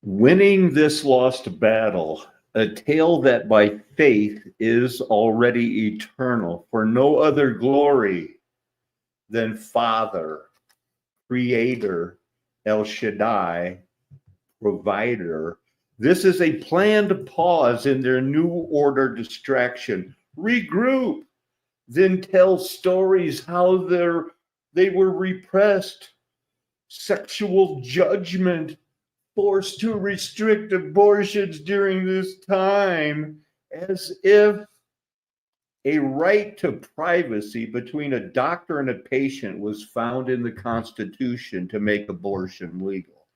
Winning this lost battle, a tale that by faith is already eternal, for no other glory than Father, Creator, El Shaddai, Provider. This is a planned pause in their new order distraction. Regroup, then tell stories how they were repressed, sexual judgment, forced to restrict abortions during this time, as if a right to privacy between a doctor and a patient was found in the Constitution to make abortion legal.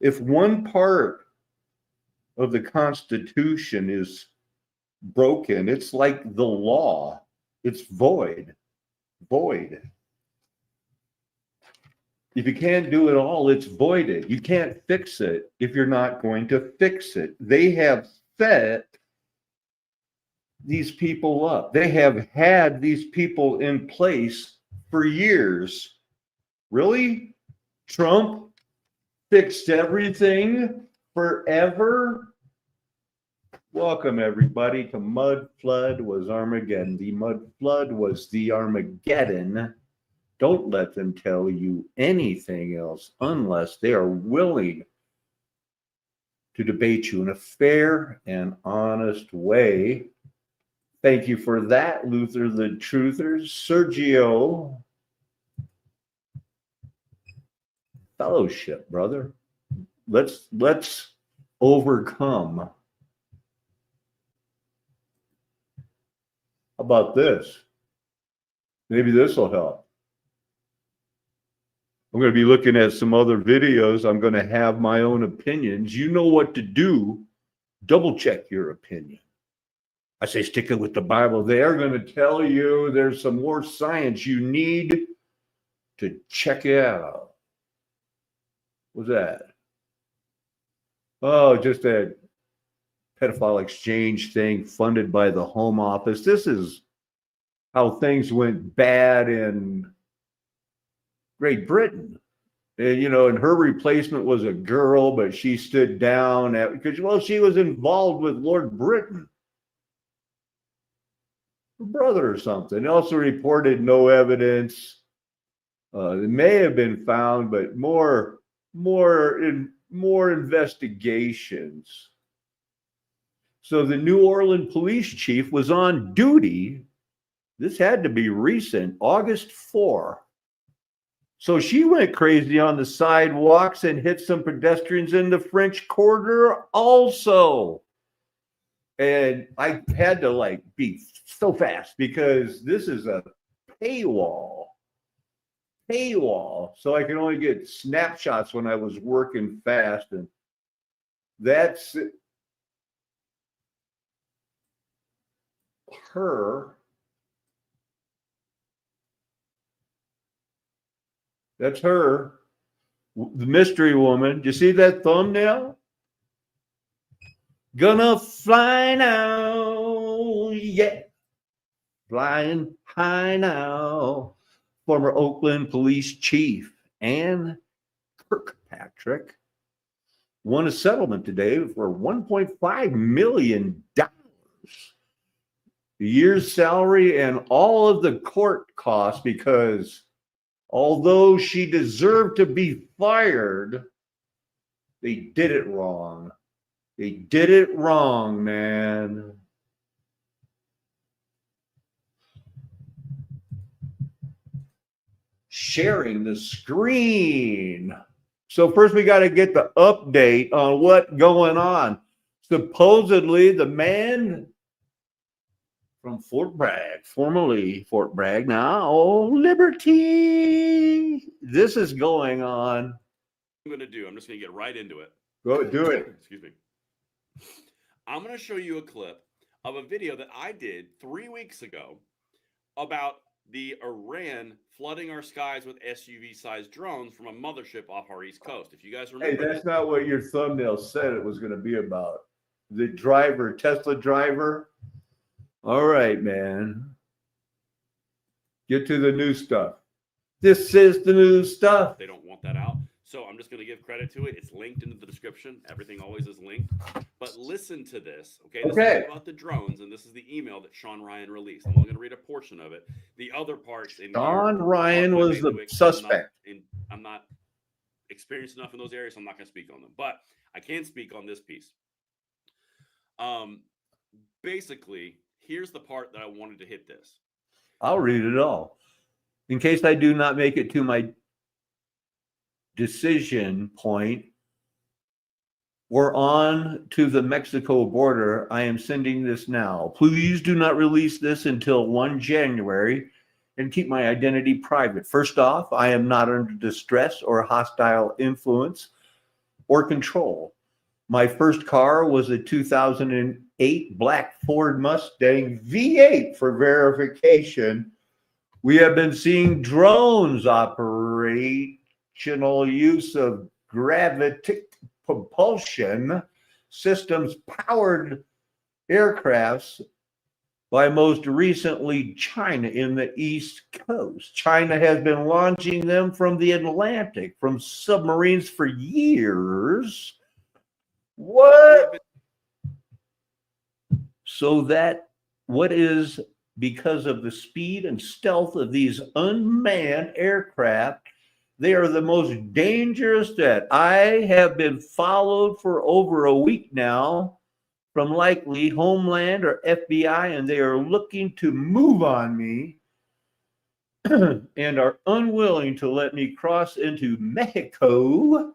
If one part of the Constitution is broken, it's like the law, it's void. If you can't do it all, it's voided. You can't fix it if you're not going to fix it. They have set these people up. They have had these people in place for years. Really? Trump fixed everything forever? Welcome, everybody, to Mud Flood Was Armageddon. The Mud Flood was the Armageddon. Don't let them tell you anything else unless they are willing to debate you in a fair and honest way. Thank you for that, Luther the Truther. Sergio, fellowship, brother. Let's overcome. How about this? Maybe this will help. I'm going to be looking at some other videos. I'm going to have my own opinions. You know what to do. Double check your opinion. I say stick it with the Bible. They are going to tell you there's some more science. You need to check it out. What's that? Oh, just that pedophile exchange thing funded by the Home Office. This is how things went bad in Great Britain. And, and her replacement was a girl, but she stood down because, well, she was involved with Lord Britain, her brother or something. Also reported no evidence. It may have been found, but more investigations. So the New Orleans police chief was on duty. This had to be recent, August 4. So she went crazy on the sidewalks and hit some pedestrians in the French Quarter also. And I had to be so fast because this is a paywall. So I can only get snapshots when I was working fast. And that's her. That's her, the mystery woman. Do you see that thumbnail? Gonna fly now, yeah. Flying high now. Former Oakland police chief Ann Kirkpatrick won a settlement today for $1.5 million. The year's salary and all of the court costs, because although she deserved to be fired, they did it wrong. They did it wrong, man. Sharing the screen. So first we got to get the update on what's going on. Supposedly the man from Fort Bragg, formerly Fort Bragg, now Liberty. This is going on. I'm just going to get right into it. Go do it. Excuse me. I'm going to show you a clip of a video that I did 3 weeks ago about the Iran flooding our skies with SUV-sized drones from a mothership off our East Coast. If you guys remember. Hey, that's not what your thumbnail said it was going to be about. The driver, Tesla driver. All right, man. Get to the new stuff. This is the new stuff. They don't want that out. So I'm just going to give credit to it. It's linked into the description. Everything always is linked. But listen to this, okay? This is about the drones, and this is the email that Sean Ryan released. I'm only going to read a portion of it. The other parts in Sean here Ryan are was the bailiwick, suspect. I'm not experienced enough in those areas, so I'm not going to speak on them. But I can speak on this piece. Basically, here's the part that I wanted to hit this. I'll read it all. In case I do not make it to my decision point, we're on to the Mexico border. I am sending this now. Please do not release this until 1 January and keep my identity private. First off, I am not under distress or hostile influence or control. My first car was a 2008 black Ford Mustang V8 for verification. We have been seeing drones operational use of gravitic propulsion systems powered aircrafts by most recently China in the East Coast. China has been launching them from the Atlantic, from submarines for years. What? So that what is because of the speed and stealth of these unmanned aircraft, they are the most dangerous that I have been followed for over a week now from likely Homeland or FBI, and they are looking to move on me and are unwilling to let me cross into Mexico,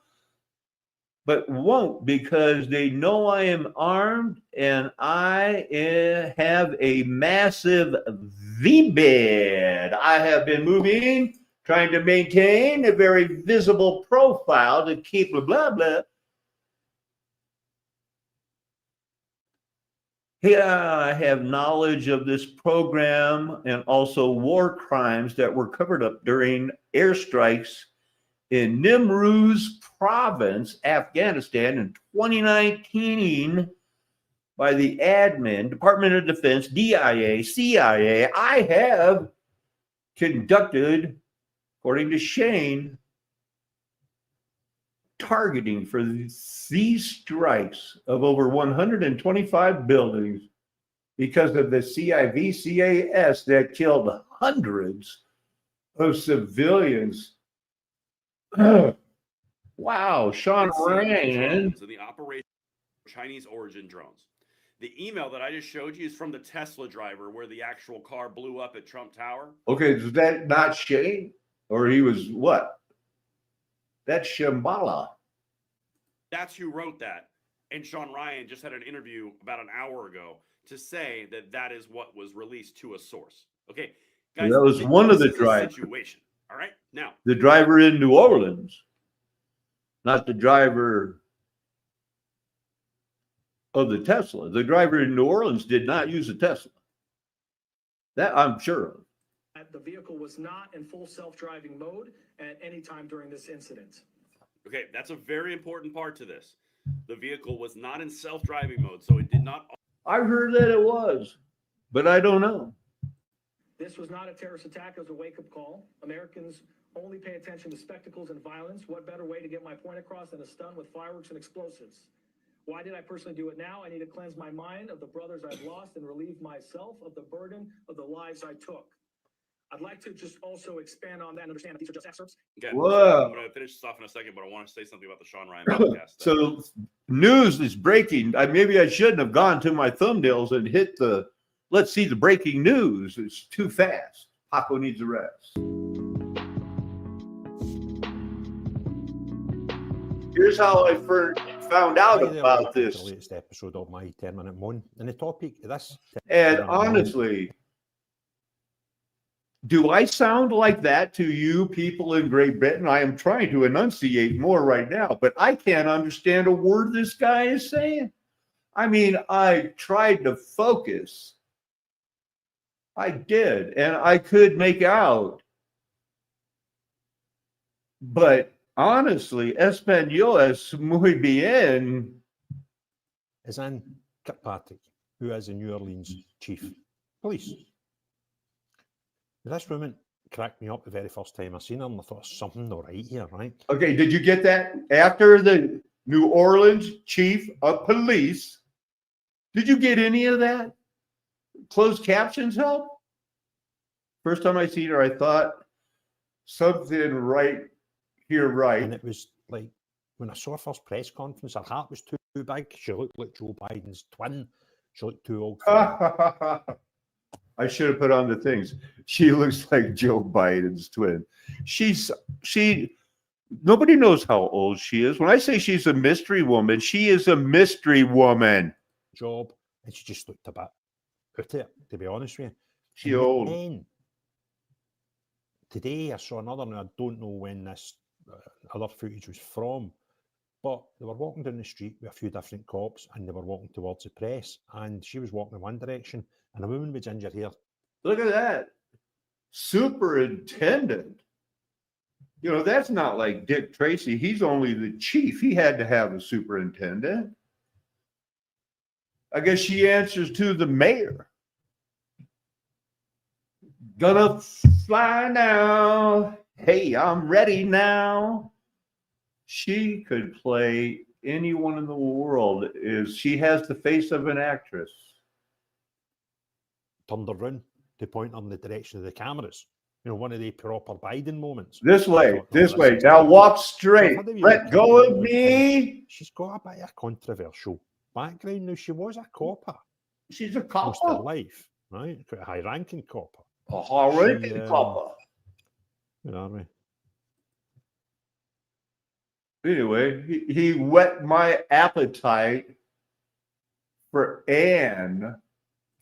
but won't because they know I am armed and I have a massive V-bed. I have been moving, trying to maintain a very visible profile to keep blah, blah, blah. Here I have knowledge of this program and also war crimes that were covered up during airstrikes in Nimruz province, Afghanistan in 2019 by the admin, Department of Defense, DIA, CIA. I have conducted, according to Shane, targeting for these strikes of over 125 buildings because of the CIVCAS that killed hundreds of civilians. Wow, Sean Ryan. The operation Chinese origin drones. The email that I just showed you is from the Tesla driver where the actual car blew up at Trump Tower. Okay, is that not Shane? Or he was what? That's Shambhala. That's who wrote that. And Sean Ryan just had an interview about an hour ago to say that that is what was released to a source. Okay, guys, that was one of the drivers. Situation. All right, now the driver in New Orleans, not the driver of the Tesla. The driver in New Orleans did not use a Tesla. That I'm sure of. The vehicle was not in full self-driving mode at any time during this incident. Okay, that's a very important part to this. The vehicle was not in self-driving mode, so it did not. I heard that it was, but I don't know. This was not a terrorist attack. It was a wake-up call. Americans only pay attention to spectacles and violence. What better way to get my point across than a stun with fireworks and explosives? Why did I personally do it now? I need to cleanse my mind of the brothers I've lost and relieve myself of the burden of the lives I took. I'd like to just also expand on that and understand that these are just excerpts. Okay, whoa. I'm going to finish this off in a second, but I want to say something about the Sean Ryan podcast. So news is breaking. Maybe I shouldn't have gone to my thumbnails and hit the, let's see the breaking news. It's too fast. Paco needs a rest. Here's how I found out about this. The latest episode of my 10-minute moan. And the topic of this. And honestly, do I sound like that to you people in Great Britain? I am trying to enunciate more right now, but I can't understand a word this guy is saying. I mean, I tried to focus. I did, and I could make out. But honestly, Espanol es muy bien. Is Ann Kirkpatrick, who is the New Orleans chief police. This woman, cracked me up the very first time I seen her, and I thought something not right here, right? Okay, did you get that? After the New Orleans chief of police, did you get any of that? Closed captions help? First time I seen her, I thought something right here, right. And it was like, when I saw her first press conference, her hat was too big. She looked like Joe Biden's twin. She looked too old for that. I should have put on the things. She looks like Joe Biden's twin. Nobody knows how old she is. When I say she's a mystery woman, she is a mystery woman. Job, and she just looked a bit out of it, to be honest with you. She And old. then, today I saw another, and I don't know when this other footage was from, but they were walking down the street with a few different cops, and they were walking towards the press, and she was walking in one direction, and a woman with ginger hair. Look at that. Superintendent. You know, that's not like Dick Tracy. He's only the chief. He had to have a superintendent. I guess she answers to the mayor. Gonna fly now. Hey, I'm ready now. She could play anyone in the world. She has the face of an actress. Turned around to point her in the direction of the cameras. You know, one of the proper Biden moments. This way, So, this way. Now walk straight. So how do we Let look go at of her? me. She's got a bit of a controversial background now. She was a copper She's a most of her copper. life, right? Quite a high-ranking copper. A high-ranking She, copper. Where are we? Anyway, he whet my appetite for Anne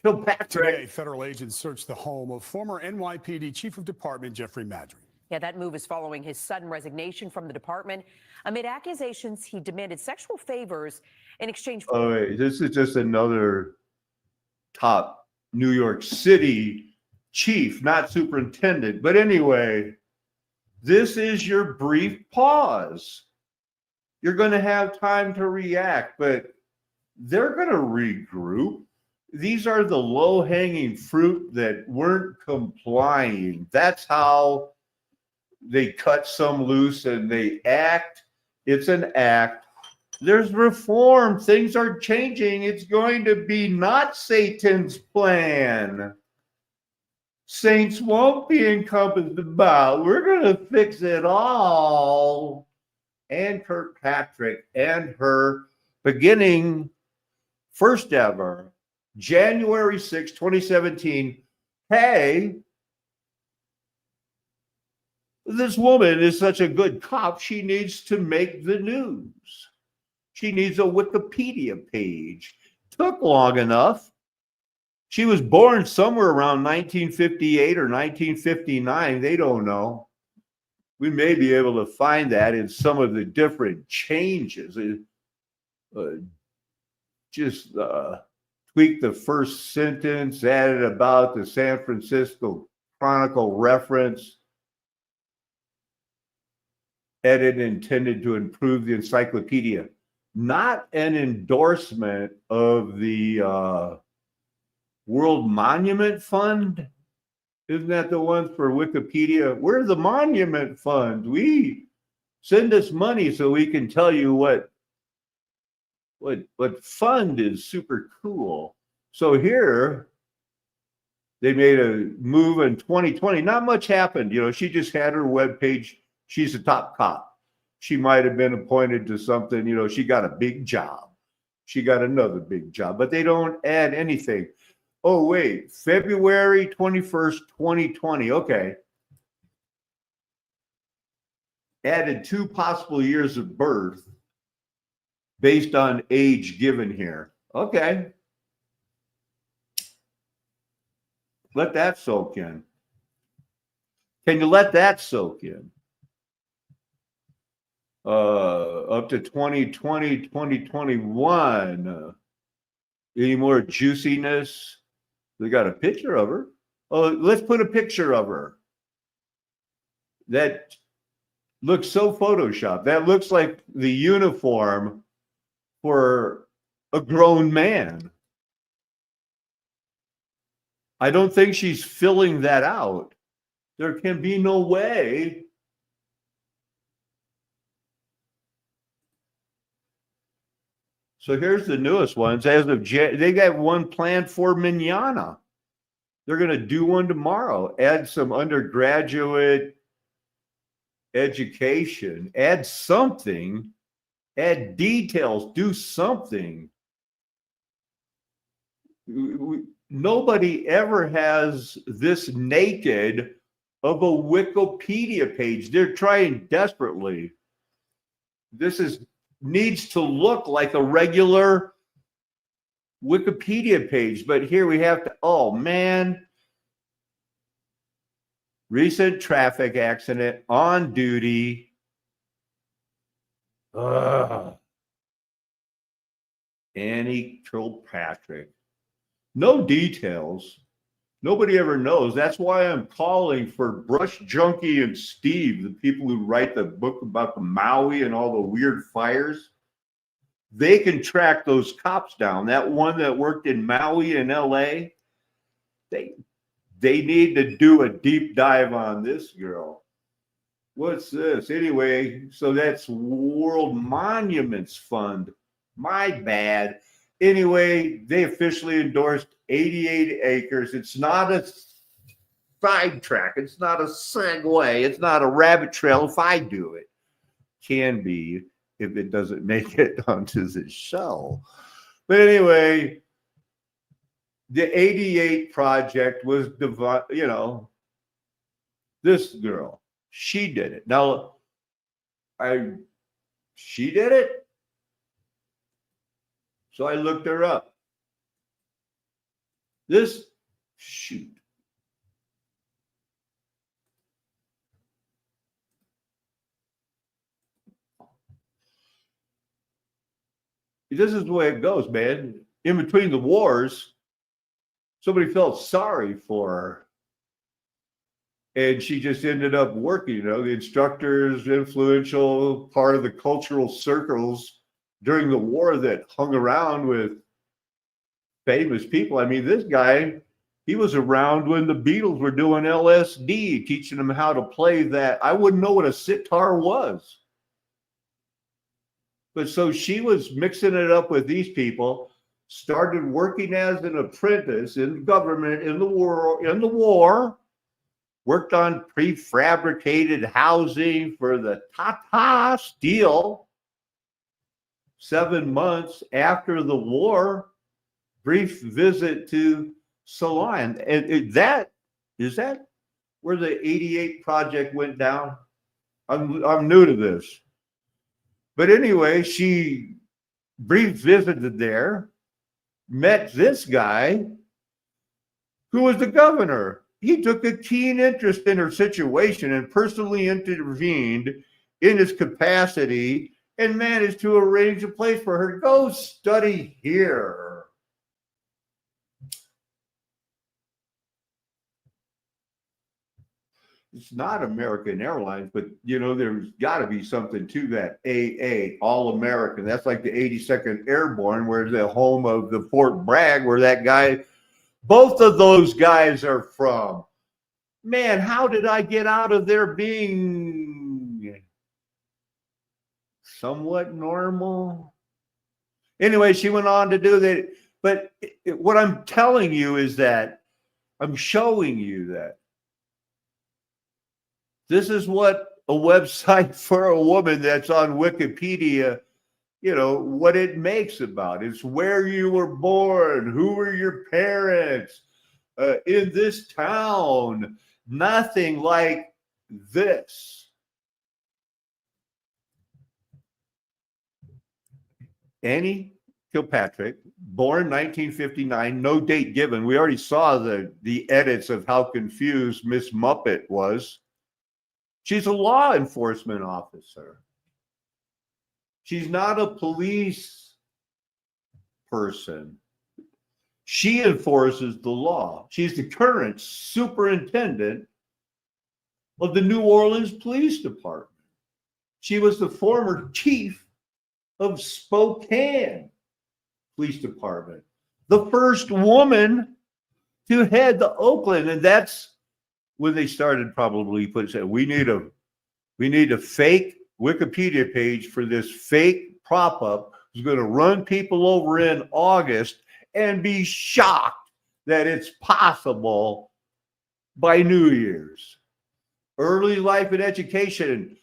Kilpatrick. Today, federal agents searched the home of former NYPD Chief of Department Jeffrey Madry. Yeah, that move is following his sudden resignation from the department amid accusations he demanded sexual favors in exchange for. Oh, wait, this is just another top New York City chief, not superintendent. But anyway, this is your brief pause. You're going to have time to react, but they're going to regroup. These are the low-hanging fruit that weren't complying. That's how they cut some loose and they act. It's an act. There's reform. Things are changing. It's going to be not Satan's plan. Saints won't be encompassed about. We're going to fix it all. Anne Kirkpatrick and her beginning first ever January 6, 2017. Hey, this woman is such a good cop. She needs to make the news. She needs a Wikipedia page. Took long enough. She was born somewhere around 1958 or 1959. They don't know. We may be able to find that in some of the different changes. Just tweak the first sentence, added about the San Francisco Chronicle reference, edit intended to improve the encyclopedia. Not an endorsement of the World Monument Fund. Isn't that the one for Wikipedia? We're the Monument Fund. We send us money so we can tell you what fund is super cool. So here they made a move in 2020. Not much happened. You know, she just had her webpage. She's a top cop. She might have been appointed to something. You know, she got a big job. She got another big job, but they don't add anything. Oh, wait, February 21st, 2020. Okay. Added 2 possible years of birth based on age given here. Okay. Let that soak in. Can you let that soak in? Up to 2020, 2021. Any more juiciness? They got a picture of her. Oh, let's put a picture of her. That looks so Photoshopped. That looks like the uniform for a grown man. I don't think she's filling that out. There can be no way. So here's the newest ones. As of they got one planned for Manana. They're going to do one tomorrow. Add some undergraduate education. Add something. Add details. Do something. Nobody ever has this naked of a Wikipedia page. They're trying desperately. This needs to look like a regular Wikipedia page, but here we have to, oh man, recent traffic accident, on duty. Annie Kilpatrick. No details. Nobody ever knows. That's why I'm calling for Brush Junky and Steve, the people who write the book about the Maui and all the weird fires. They can track those cops down. That one that worked in Maui in LA, they need to do a deep dive on this girl. What's this? Anyway, so that's World Monuments Fund. My bad. Anyway, they officially endorsed 88 acres. It's not a sidetrack. It's not a segue. It's not a rabbit trail if I do it. Can be if it doesn't make it onto the show. But anyway, the 88 project was, this girl, she did it. Now, she did it. So I looked her up. This This is the way it goes, man. In between the wars, somebody felt sorry for her. And she just ended up working, the instructors, influential part of the cultural circles during the war that hung around with famous people. I mean, this guy, he was around when the Beatles were doing LSD, teaching them how to play that. I wouldn't know what a sitar was. But so she was mixing it up with these people, started working as an apprentice in government in the war, worked on prefabricated housing for the Tata Steel. 7 months after the war, brief visit to Ceylon. And is that where the 88 project went down? I'm new to this. But anyway, she brief visited there, met this guy who was the governor. He took a keen interest in her situation and personally intervened in his capacity and managed to arrange a place for her to go study here. It's not American Airlines, but there's got to be something to that. AA, All American. That's like the 82nd Airborne, where the home of the Fort Bragg, where that guy, both of those guys are from. Man, how did I get out of there being somewhat normal? Anyway, she went on to do that. But what I'm telling you is that I'm showing you that this is what a website for a woman that's on Wikipedia, what it makes about. It's where you were born, who were your parents, in this town. Nothing like this. Annie Kilpatrick, born 1959, no date given. We already saw the edits of how confused Miss Muppet was. She's a law enforcement officer. She's not a police person. She enforces the law. She's the current superintendent of the New Orleans Police Department. She was the former chief of Spokane Police Department, the first woman to head the Oakland, and that's when they started probably saying we need a fake Wikipedia page for this fake prop up who's going to run people over in August and be shocked that it's possible by New Year's. Early life and education,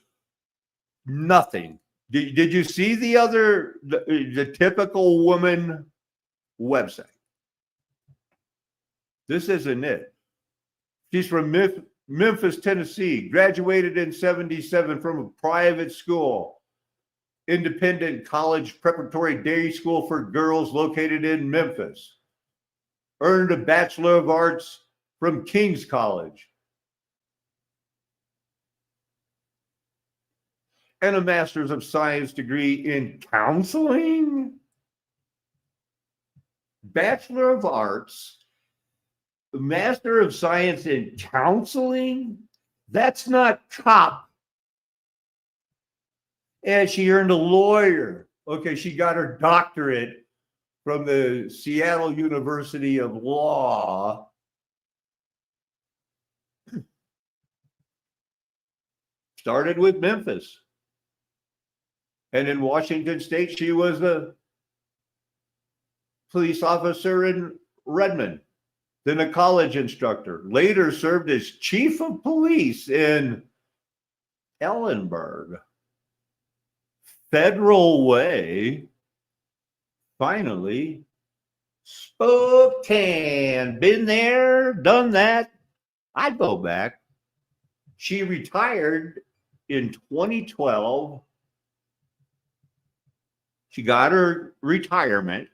nothing. Did you see the typical woman website? This isn't it. She's from Memphis, Tennessee, graduated in 77 from a private school, independent college preparatory day school for girls located in Memphis. Earned a Bachelor of Arts from King's College and a Master's of Science degree in counseling. Bachelor of Arts, Master of Science in counseling. That's not cop. And she earned a lawyer. Okay, she got her doctorate from the Seattle University of Law. Started with Memphis. And in Washington State, she was a police officer in Redmond, then a college instructor. Later served as chief of police in Ellenburg. Federal Way. Finally, Spokane. Been there, done that. I'd go back. She retired in 2012. She got her retirement,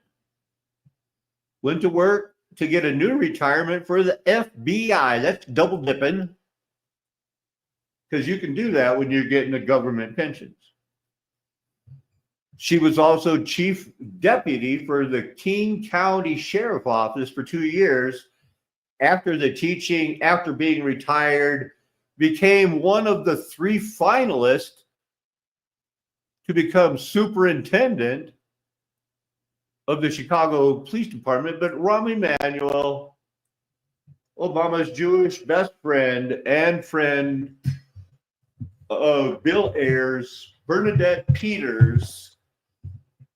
went to work to get a new retirement for the FBI. That's double dipping, because you can do that when you're getting the government pensions. She was also chief deputy for the King County Sheriff Office for 2 years. After being retired, became one of the 3 finalists to become superintendent of the Chicago Police Department. But Rahm Emanuel, Obama's Jewish best friend and friend of Bill Ayers, Bernadette Peters,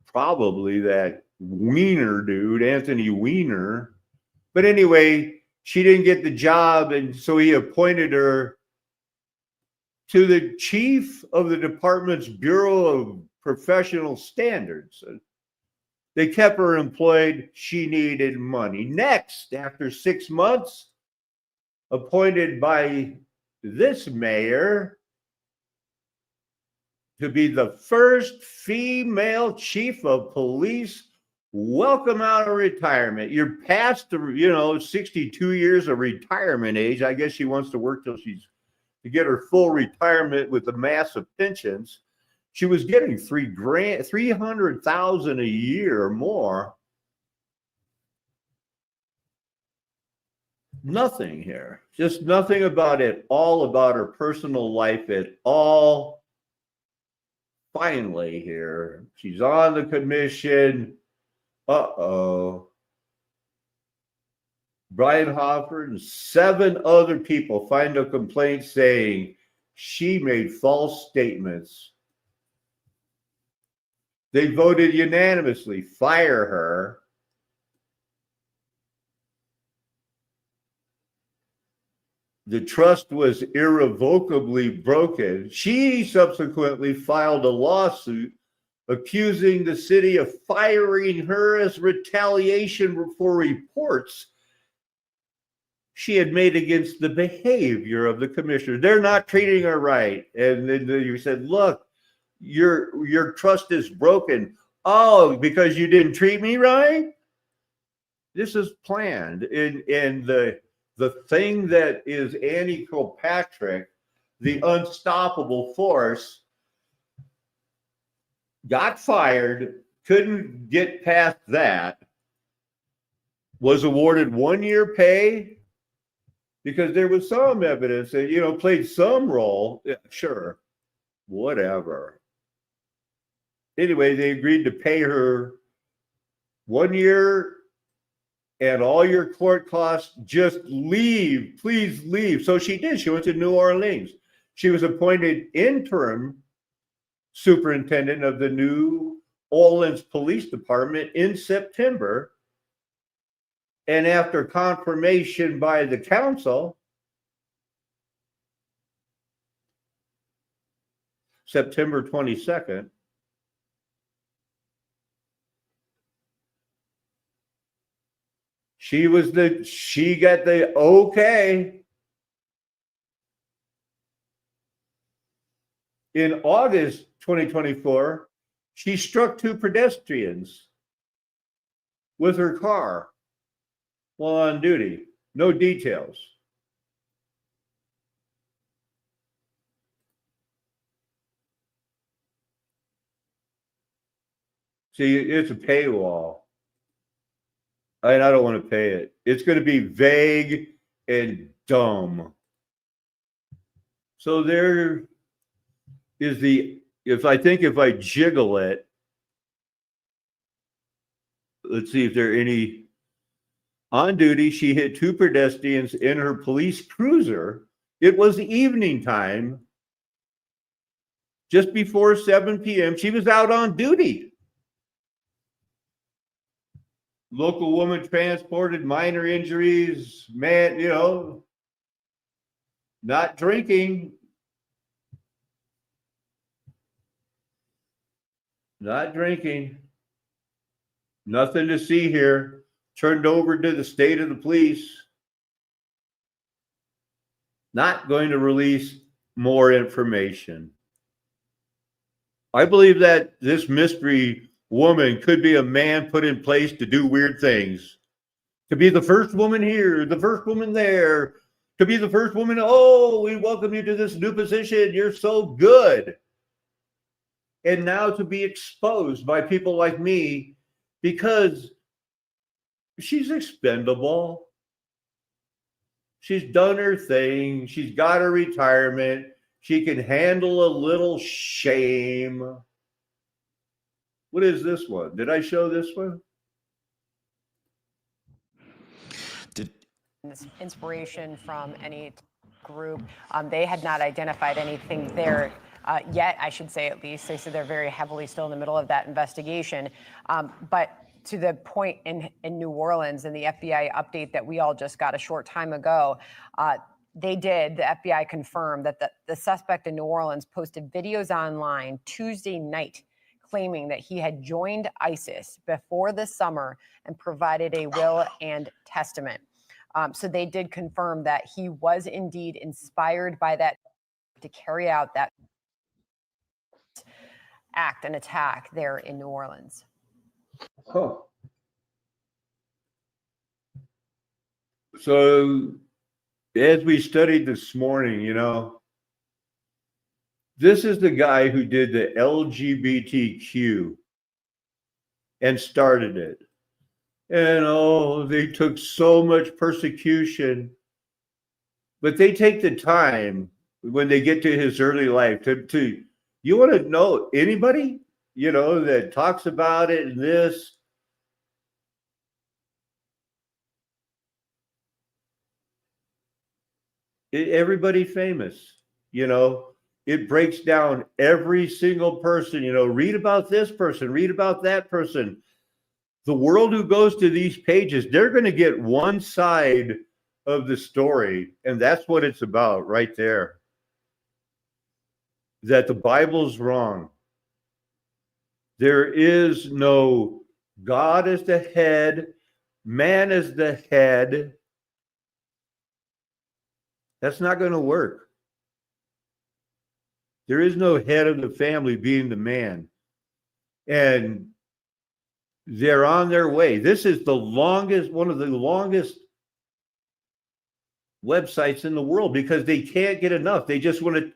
probably that Weiner dude, Anthony Weiner. But anyway, she didn't get the job, and so he appointed her to the chief of the department's Bureau of Professional Standards. They kept her employed. She needed money. Next, after 6 months, appointed by this mayor to be the first female chief of police. Welcome out of retirement. You're past the 62 years of retirement age. I guess she wants to work till she's to get her full retirement with the massive pensions. She was getting $300,000 a year or more. Nothing here. Just nothing about it. All about her personal life at all. Finally here, she's on the commission. Brian Hoffer and 7 other people filed a complaint saying she made false statements. They voted unanimously, fire her. The trust was irrevocably broken. She subsequently filed a lawsuit accusing the city of firing her as retaliation for reports she had made against the behavior of the commissioner. They're not treating her right. And then you said, look, your trust is broken. Oh, because you didn't treat me right? This is planned. And the thing that is Annie Kilpatrick, the unstoppable force, got fired, couldn't get past that, was awarded 1 year pay because there was some evidence that, played some role. Yeah, sure, whatever. Anyway, they agreed to pay her 1 year and all your court costs, just leave, please leave. So she did. She went to New Orleans. She was appointed interim superintendent of the New Orleans Police Department in September. And after confirmation by the council, September 22nd, she got the okay. In August 2024, she struck 2 pedestrians with her car while on duty. No details. See, it's a paywall. And I don't want to pay it. It's going to be vague and dumb. So there is if I jiggle it, let's see if there are any. On duty, she hit 2 pedestrians in her police cruiser. It was evening time, just before 7 p.m. She was out on duty. Local woman transported, minor injuries, man, not drinking. Not drinking. Nothing to see here. Turned over to the state of the police. Not going to release more information. I believe that this mystery woman could be a man put in place to do weird things. To be the first woman here, the first woman there, to be the first woman, oh, we welcome you to this new position. You're so good. And now to be exposed by people like me because she's expendable. She's done her thing. She's got her retirement. She can handle a little shame. What is this one? Did I show this one? This inspiration from any group. They had not identified anything there yet, I should say, at least. They said they're very heavily still in the middle of that investigation. But to the point in New Orleans and the FBI update that we all just got a short time ago, the FBI confirmed that the suspect in New Orleans posted videos online Tuesday night claiming that he had joined ISIS before the summer and provided a will and testament. So they did confirm that he was indeed inspired by that to carry out that act and attack there in New Orleans. Huh. So as we studied this morning, this is the guy who did the LGBTQ and started it. And they took so much persecution, but they take the time when they get to his early life to you want to know anybody, that talks about it and this. Everybody famous, it breaks down every single person, read about this person, read about that person. The world who goes to these pages, they're going to get one side of the story. And that's what it's about right there. That the Bible's wrong. There is no God as the head, man as the head. That's not going to work. There is no head of the family being the man. And they're on their way. This is one of the longest websites in the world because they can't get enough. They just want to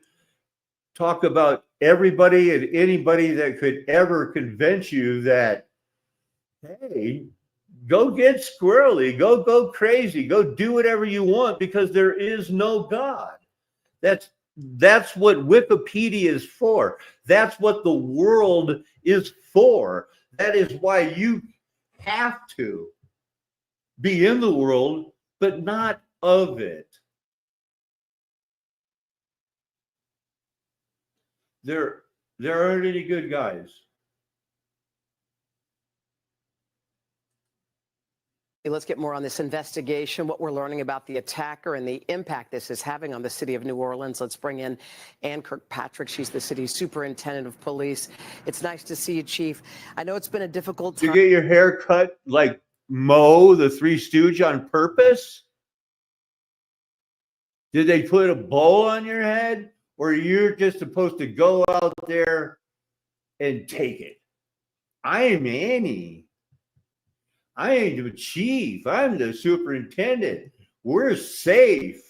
talk about everybody and anybody that could ever convince you that, hey, go get squirrely, go crazy, go do whatever you want because there is no God. That's what Wikipedia is for. That's what the world is for. That is why you have to be in the world, but not of it. There aren't any good guys. Let's get more on this investigation, what we're learning about the attacker and the impact this is having on the city of New Orleans. Let's bring in Ann Kirkpatrick. She's the city's superintendent of police. It's nice to see you, Chief. I know it's been a difficult time. You get your hair cut like Mo, the Three Stooge, on purpose? Did they put a bowl on your head? Or you're just supposed to go out there and take it? I am Annie. I ain't the chief. I'm the superintendent. We're safe.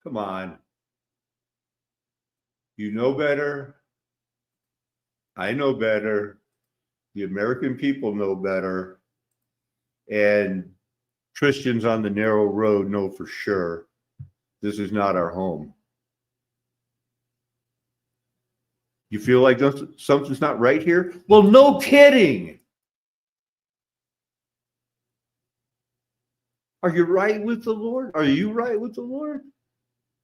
Come on. You know better. I know better. The American people know better. And Christians on the narrow road know for sure this is not our home. You feel like something's not right here? Well, no kidding. Are you right with the Lord? Are you right with the Lord?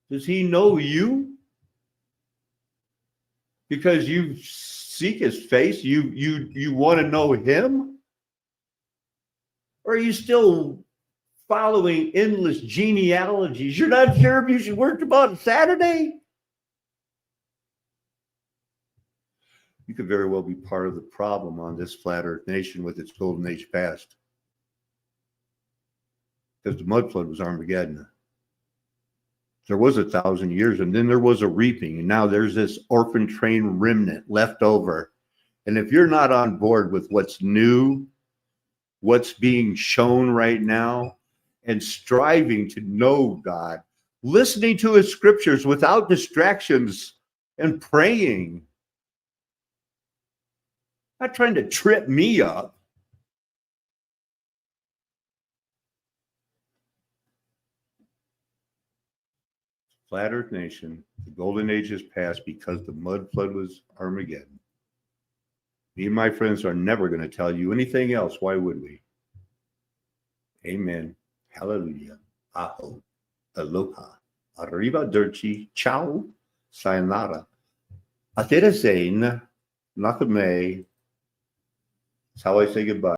Does he know you? Because you seek his face, you want to know him? Or are you still following endless genealogies? You're not sure if you should worship on Saturday? You could very well be part of the problem on this flat earth nation with its golden age past. Because the mud flood was Armageddon. There was 1,000 years, and then there was a reaping, and now there's this orphan train remnant left over. And if you're not on board with what's new, what's being shown right now, and striving to know God, listening to his scriptures without distractions, and praying, not trying to trip me up. Flat Earth Nation, the golden age is past because the mud flood was Armageddon. Me and my friends are never going to tell you anything else. Why would we? Amen. Hallelujah. Aho. Aloha. Arrivederci. Ciao. Sayonara. Aterazain. Nakame. That's how I say goodbye.